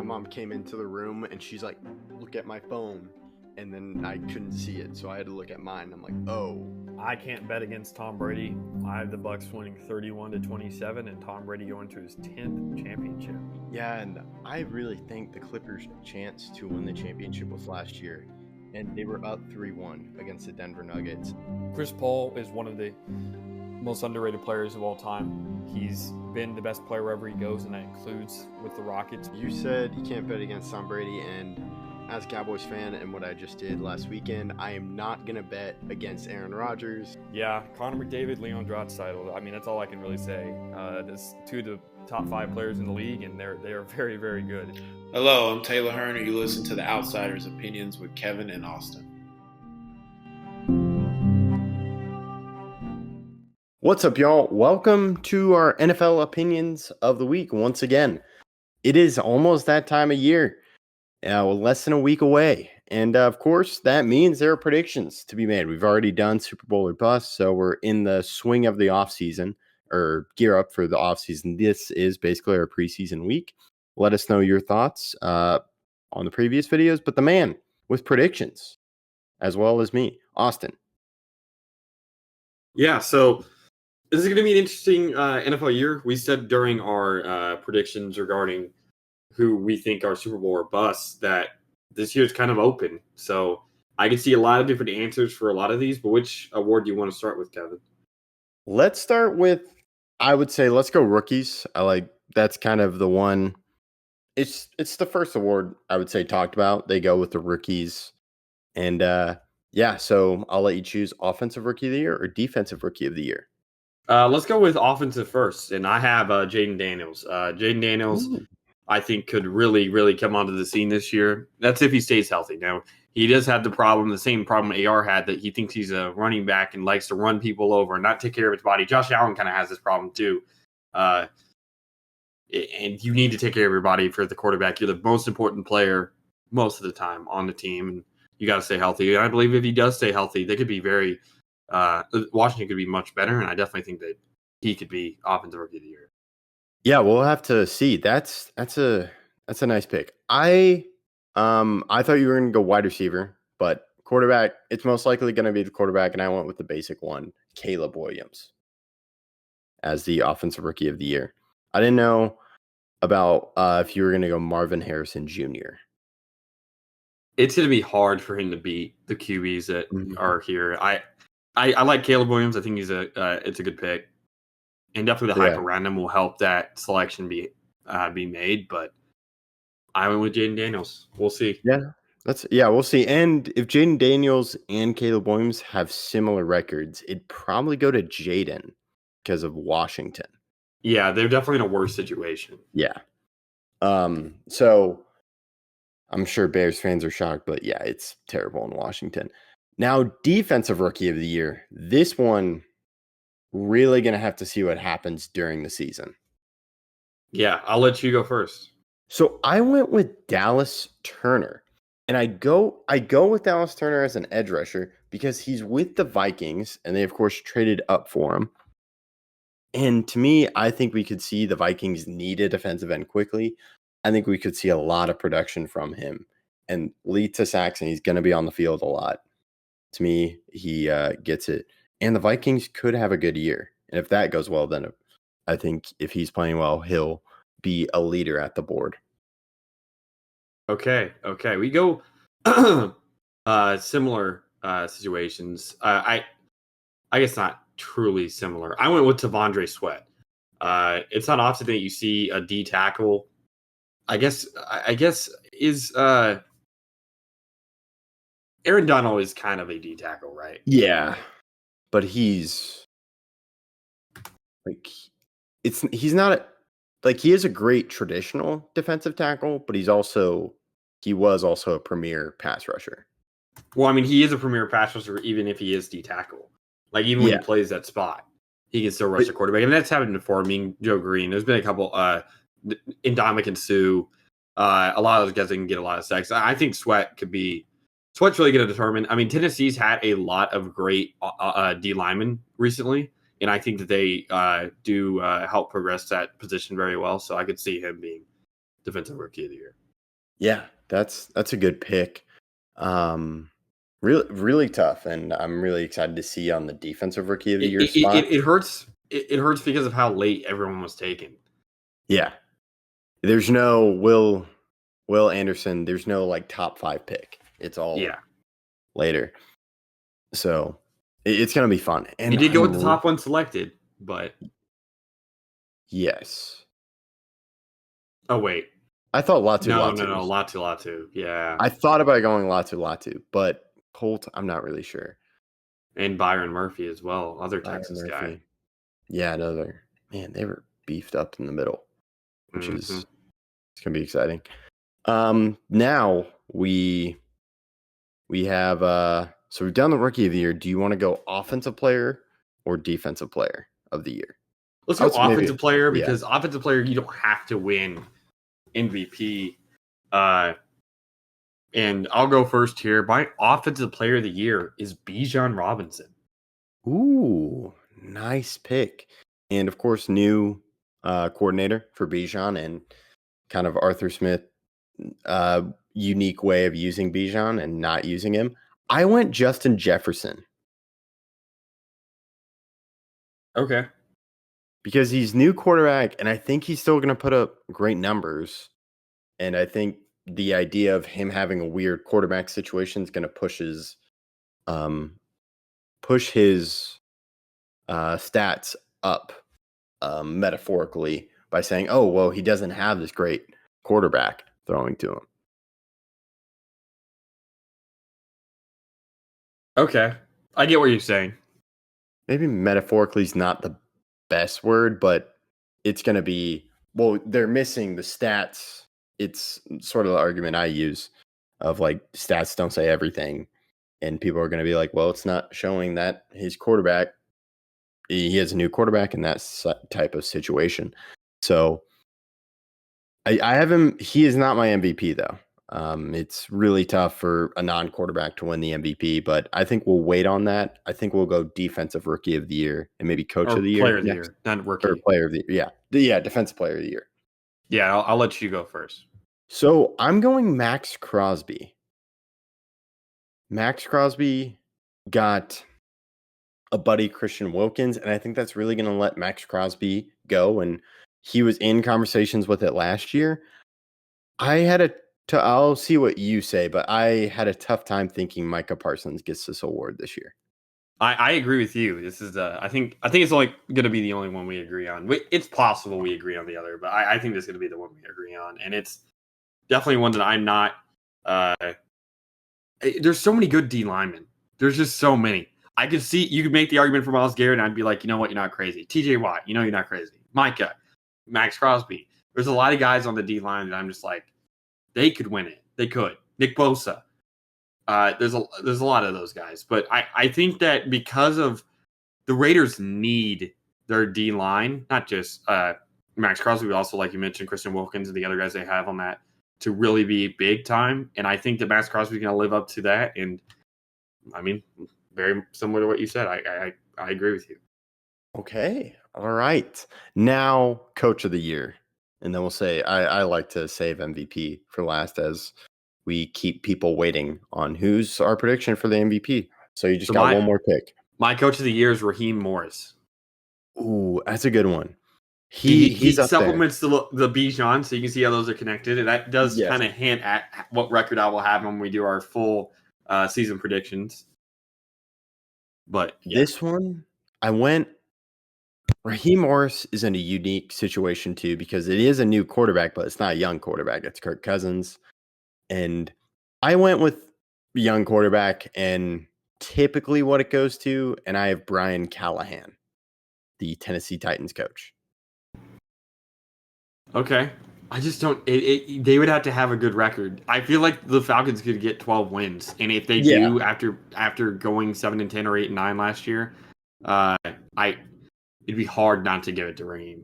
mom came into the room and she's like, look at my phone. And then I couldn't see it, so I had to look at mine. I'm like, oh. I can't bet against Tom Brady. I have the Bucks winning 31-27 and Tom Brady going to his 10th championship. Yeah, and I really think the Clippers' chance to win the championship was last year. And they were up 3-1 against the Denver Nuggets. Chris Paul is one of the most underrated players of all time. He's been the best player wherever he goes, and that includes with the Rockets. You said you can't bet against Tom Brady, and as a Cowboys fan and what I just did last weekend, I am not going to bet against Aaron Rodgers. Yeah, Connor McDavid, Leon Draisaitl. I mean, that's all I can really say. There's two of the top 5 players in the league, and they're very, very good. Hello, I'm Taylor Hearn, and you listen to The Outsiders' Opinions with Kevin and Austin. What's up, y'all? Welcome to our NFL Opinions of the Week once again. It is almost that time of year. Less than a week away. And of course, that means there are predictions to be made. We've already done Super Bowl or bust, so we're in the swing of the offseason, or gear up for the offseason. This is basically our preseason week. Let us know your thoughts on the previous videos, but the man with predictions, as well as me, Austin. Yeah, so this is going to be an interesting NFL year. We said during our predictions regarding who we think are Super Bowl or bust that this year's kind of open. So I can see a lot of different answers for a lot of these, but which award do you want to start with, Kevin? Let's start with, I would say, let's go rookies. That's kind of the one. It's the first award I would say talked about. They go with the rookies. And so I'll let you choose offensive rookie of the year or defensive rookie of the year. Let's go with offensive first. And I have Jaden Daniels. Jaden Daniels, ooh, I think could really, really come onto the scene this year. That's if he stays healthy. Now, he does have the same problem AR had, that he thinks he's a running back and likes to run people over and not take care of his body. Josh Allen kind of has this problem too. And you need to take care of your body for the quarterback. You're the most important player most of the time on the team, and you got to stay healthy. And I believe if he does stay healthy, they could be Washington could be much better, and I definitely think that he could be offensive rookie of the year. Yeah, we'll have to see. That's a nice pick. I thought you were going to go wide receiver, but quarterback, it's most likely going to be the quarterback, and I went with the basic one, Caleb Williams, as the offensive rookie of the year. I didn't know about if you were going to go Marvin Harrison Jr. It's going to be hard for him to beat the QBs that are here. I like Caleb Williams. I think it's a good pick. And definitely the hype around him will help that selection be made. But I went with Jaden Daniels. We'll see. We'll see. And if Jaden Daniels and Caleb Williams have similar records, it'd probably go to Jaden because of Washington. Yeah, they're definitely in a worse situation. Yeah. So I'm sure Bears fans are shocked, but yeah, it's terrible in Washington. Now, defensive rookie of the year. This one, really going to have to see what happens during the season. Yeah, I'll let you go first. So I went with Dallas Turner. And I go with Dallas Turner as an edge rusher because he's with the Vikings, and they, of course, traded up for him. And to me, I think we could see the Vikings need a defensive end quickly. I think we could see a lot of production from him and lead to sacks, and he's going to be on the field a lot. To me, he gets it. And the Vikings could have a good year. And if that goes well, then I think if he's playing well, he'll be a leader at the board. Okay. We go similar situations. I guess not truly similar. I went with T'Vondre Sweat. It's not often that you see a D tackle. I guess is Aaron Donald is kind of a D tackle, right? Yeah. But he's not he is a great traditional defensive tackle, but he was also a premier pass rusher. Well, I mean, he is a premier pass rusher even if he is D tackle. Like even when he plays that spot, he can still rush the quarterback. I mean, that's happened before. I mean, Joe Green. There's been a couple Ndamukong Suh. A lot of those guys that can get a lot of sacks. I think Sweat's really going to determine. I mean, Tennessee's had a lot of great D linemen recently, and I think that they do help progress that position very well. So I could see him being defensive rookie of the year. Yeah, that's a good pick. Really, really tough, and I'm really excited to see on the defensive rookie of the year spot. It hurts. It hurts because of how late everyone was taken. Yeah, there's no Will Anderson. There's no like top 5 pick. It's all later. So it's gonna be fun. And he did go with the top one selected, but yes. Oh wait, I thought Latu. No, Latu. Yeah, I thought about going Latu, but Colt, I'm not really sure. And Byron Murphy as well, other Byron Texas Murphy. guy. Yeah, another man. They were beefed up in the middle, which is it's gonna be exciting. Now we have so we've done the rookie of the year. Do you want to go offensive player or defensive player of the year? Let's go offensive player because offensive player you don't have to win MVP. And I'll go first here. My offensive player of the year is Bijan Robinson. Ooh, nice pick. And of course, new coordinator for Bijan and kind of Arthur Smith unique way of using Bijan and not using him. I went Justin Jefferson. Okay. Because he's new quarterback, and I think he's still going to put up great numbers. And I think the idea of him having a weird quarterback situation is going to push his stats up metaphorically by saying, oh, well, he doesn't have this great quarterback throwing to him. Okay. I get what you're saying. Maybe metaphorically is not the best word, but it's going to be, well, they're missing the stats. It's sort of the argument I use of like stats don't say everything. And people are going to be like, well, it's not showing that his quarterback, he has a new quarterback in that type of situation. So I have him. He is not my MVP, though. It's really tough for a non-quarterback to win the MVP, but I think we'll wait on that. I think we'll go defensive rookie of the year and maybe coach of the year. Player of the year, not rookie. Or player of the year. Yeah, defensive player of the year. Yeah, I'll let you go first. So I'm going Max Crosby. Max Crosby got a buddy, Christian Wilkins, and I think that's really going to let Max Crosby go. And he was in conversations with it last year. I'll see what you say, but I had a tough time thinking Micah Parsons gets this award this year. I agree with you. This is I think it's only going to be the only one we agree on. It's possible we agree on the other, but I think this is going to be the one we agree on, and it's definitely one that I'm not. There's so many good D linemen. There's just so many. I could see you could make the argument for Myles Garrett, and I'd be like, you know what, you're not crazy. TJ Watt, you know you're not crazy. Micah, Max Crosby. There's a lot of guys on the D line that I'm just like, they could win it. They could. Nick Bosa. There's a lot of those guys, but I think that because of the Raiders need their D line, not just Max Crosby, but also like you mentioned, Christian Wilkins and the other guys they have on that to really be big time. And I think that Max Crosby is going to live up to that. And I mean, very similar to what you said. I agree with you. Okay. All right. Now, coach of the year. And then we'll say, I like to save MVP for last as we keep people waiting on who's our prediction for the MVP. So you just got one more pick. My coach of the year is Raheem Morris. Ooh, that's a good one. He supplements the Bijan, so you can see how those are connected. And that does kind of hint at what record I will have when we do our full season predictions. But this one, I went. Raheem Morris is in a unique situation too because it is a new quarterback, but it's not a young quarterback. It's Kirk Cousins. And I went with young quarterback and typically what it goes to, and I have Brian Callahan, the Tennessee Titans coach. Okay. I just don't. They would have to have a good record. I feel like the Falcons could get 12 wins, and if they do after going 7-10 or 8-9 last year, it'd be hard not to give it to Raheem.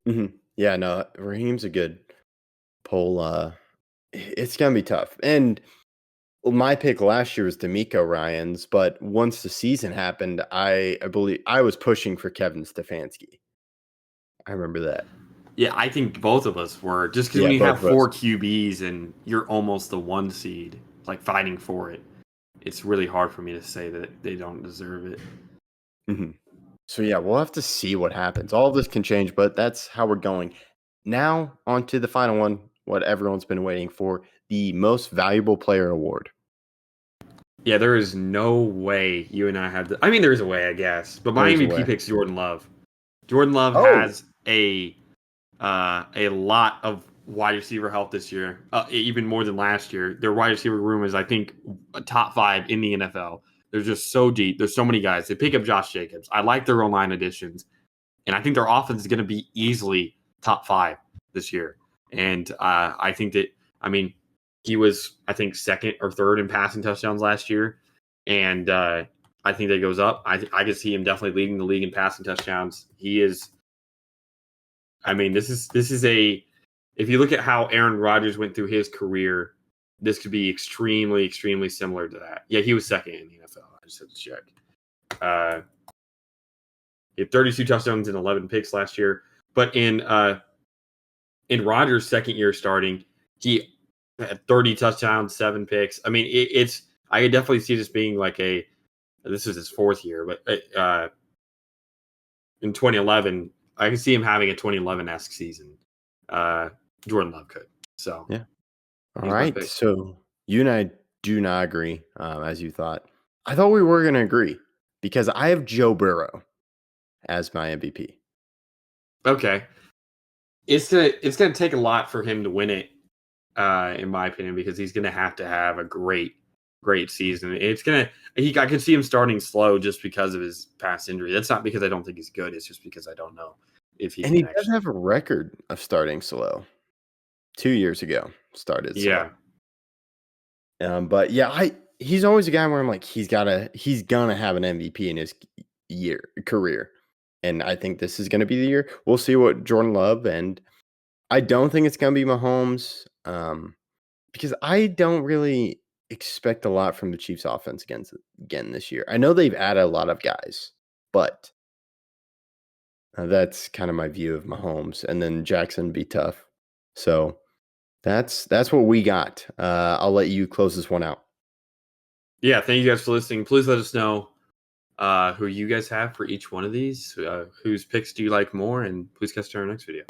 Mm-hmm. Yeah, no, Raheem's a good poll. It's gonna be tough, and my pick last year was D'Amico Ryans, but once the season happened, I believe I was pushing for Kevin Stefanski. I remember that. Yeah, I think both of us were. Just because Yeah, when you both have of us. 4 QBs and you're almost the 1 seed, like fighting for it, it's really hard for me to say that they don't deserve it. So yeah, we'll have to see what happens. All of this can change, but that's how we're going. Now on to the final one, what everyone's been waiting for, the most valuable player award. Yeah, there is no way you and I have the. I mean, there is a way, I guess, but my There is a MVP way. picks Jordan Love. Jordan Love Oh. has a lot of wide receiver help this year, even more than last year. Their wide receiver room is, I think, a top 5 in the NFL. They're just so deep. There's so many guys. They pick up Josh Jacobs. I like their online additions, and I think their offense is going to be easily top 5 this year. And I think that, I mean, he was, I think, 2nd or 3rd in passing touchdowns last year, and I think that goes up. I can see him definitely leading the league in passing touchdowns. He is. I mean, this is a. If you look at how Aaron Rodgers went through his career, this could be extremely, extremely similar to that. Yeah, he was 2nd in the NFL. I just had to check. He had 32 touchdowns and 11 picks last year. But in Rodgers' 2nd year starting, he had 30 touchdowns, 7 picks. I mean, it's. I could definitely see this being like a. This is his 4th year, but in 2011, I can see him having a 2011-esque season. Jordan Love could. So Yeah. All he's my right. pick. So you and I do not agree, as you thought. I thought we were going to agree because I have Joe Burrow as my MVP. Okay, it's gonna take a lot for him to win it, in my opinion, because he's gonna have to have a great season. I can see him starting slow just because of his past injury. That's not because I don't think he's good. It's just because I don't know if he And can he does actually. have a record of starting slow. 2 years ago, started slow. Yeah, But yeah, he's always a guy where I'm like, he's gonna have an MVP in his career. And I think this is gonna be the year. We'll see what Jordan Love, and I don't think it's gonna be Mahomes. Because I don't really expect a lot from the Chiefs offense again this year. I know they've added a lot of guys, but that's kind of my view of Mahomes. And then Jackson be tough. So that's what we got. I'll let you close this one out. yeah. Thank you guys for listening. Please let us know who you guys have for each one of these. Whose picks do you like more? And please catch us in our next video.